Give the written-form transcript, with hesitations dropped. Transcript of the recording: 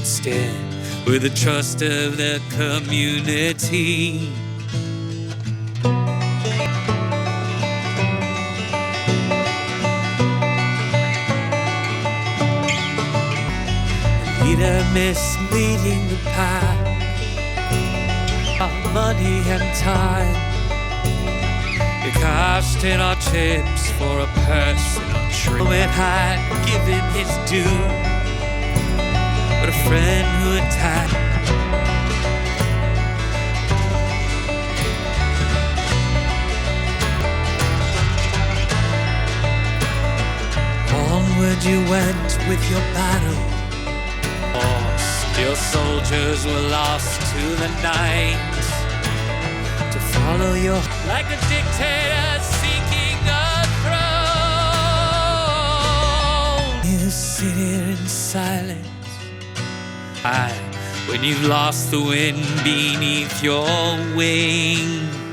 instead with the trust of the community. The leader misleading the pack, our money and time. You're casting our chips for a personal treat. It had given his due, but a friend who attacked. Onward you went with your battle. Your soldiers were lost to the night, to follow your like a dictator seeking a throne. You sit here in silence. When you've lost the wind beneath your wings.